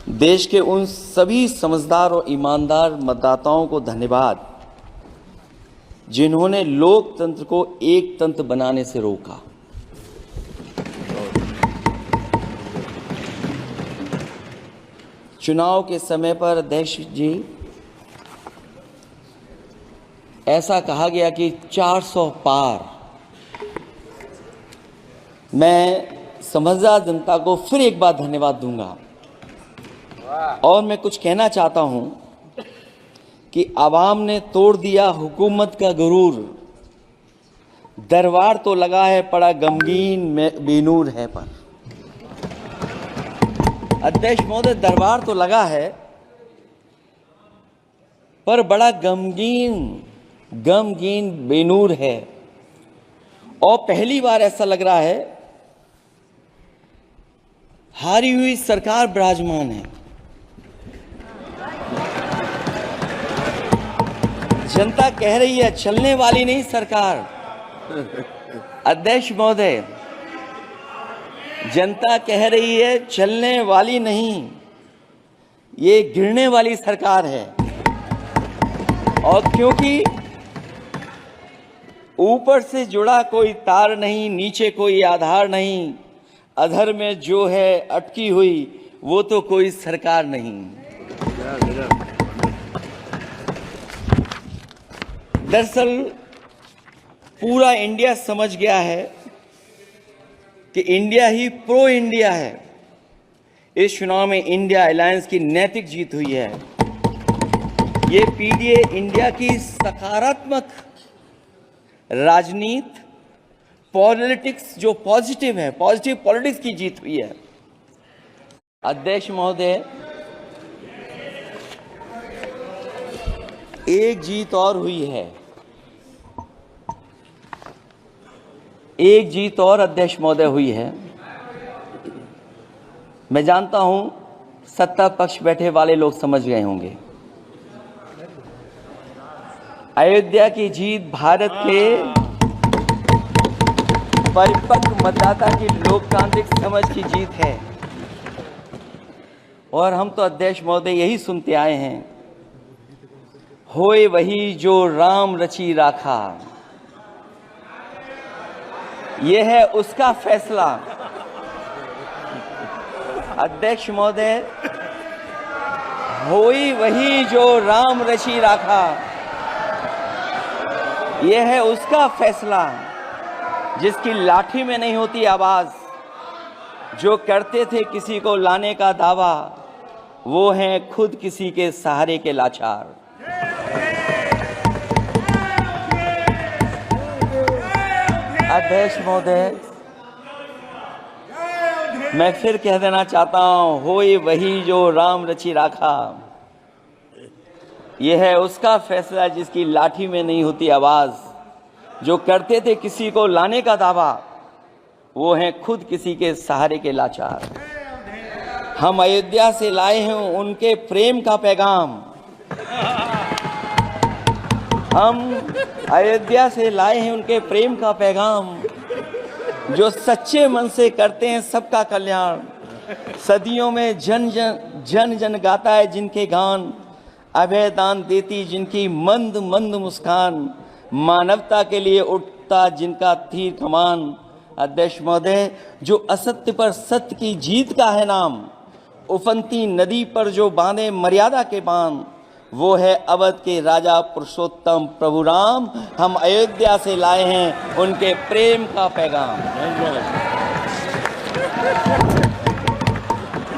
देश के उन सभी समझदार और ईमानदार मतदाताओं को धन्यवाद जिन्होंने लोकतंत्र को एक तंत्र बनाने से रोका। चुनाव के समय पर अध्यक्ष जी ऐसा कहा गया कि 400 पार। मैं समझदार जनता को फिर एक बार धन्यवाद दूंगा और मैं कुछ कहना चाहता हूं कि आवाम ने तोड़ दिया हुकूमत का गुरूर। दरबार तो लगा है पड़ा गमगीन में बेनूर है पर। अध्यक्ष महोदय, दरबार तो लगा है पर बड़ा गमगीन बेनूर है। और पहली बार ऐसा लग रहा है हारी हुई सरकार विराजमान है। जनता कह रही है चलने वाली नहीं सरकार। अध्यक्ष महोदय, जनता कह रही है चलने वाली नहीं, ये गिरने वाली सरकार है। और क्योंकि ऊपर से जुड़ा कोई तार नहीं, नीचे कोई आधार नहीं, अधर में जो है अटकी हुई वो तो कोई सरकार नहीं। दरअसल पूरा इंडिया समझ गया है कि इंडिया ही प्रो इंडिया है। इस चुनाव में इंडिया अलायंस की नैतिक जीत हुई है। ये पीडीए इंडिया की सकारात्मक राजनीति, पॉलिटिक्स जो पॉजिटिव है, पॉजिटिव पॉलिटिक्स की जीत हुई है। अध्यक्ष महोदय, एक जीत और हुई है, एक जीत और अध्यक्ष महोदय हुई है। मैं जानता हूं सत्ता पक्ष बैठे वाले लोग समझ गए होंगे। अयोध्या की जीत भारत के परिपक्व मतदाता की लोकतांत्रिक समझ की जीत है। और हम तो अध्यक्ष महोदय यही सुनते आए हैं, होए वही जो राम रची राखा, यह है उसका फैसला। अध्यक्ष महोदय, होई वही जो राम रची राखा, यह है उसका फैसला। जिसकी लाठी में नहीं होती आवाज, जो करते थे किसी को लाने का दावा, वो हैं खुद किसी के सहारे के लाचार। अध्यक्ष महोदय, मैं फिर कह देना चाहता हूं, होए वही जो राम रची राखा, यह है उसका फैसला। जिसकी लाठी में नहीं होती आवाज, जो करते थे किसी को लाने का दावा, वो हैं खुद किसी के सहारे के लाचार। हम अयोध्या से लाए हैं उनके प्रेम का पैगाम। हम अयोध्या से लाए हैं उनके प्रेम का पैगाम, जो सच्चे मन से करते हैं सबका कल्याण। सदियों में जन जन गाता है जिनके गान, अभय दान देती जिनकी मंद मंद मुस्कान, मानवता के लिए उठता जिनका तीर कमान। अध्यक्ष महोदय, जो असत्य पर सत्य की जीत का है नाम, उफनती नदी पर जो बांधे मर्यादा के बांध, वो है अवध के राजा पुरुषोत्तम प्रभु राम। हम अयोध्या से लाए हैं उनके प्रेम का पैगाम।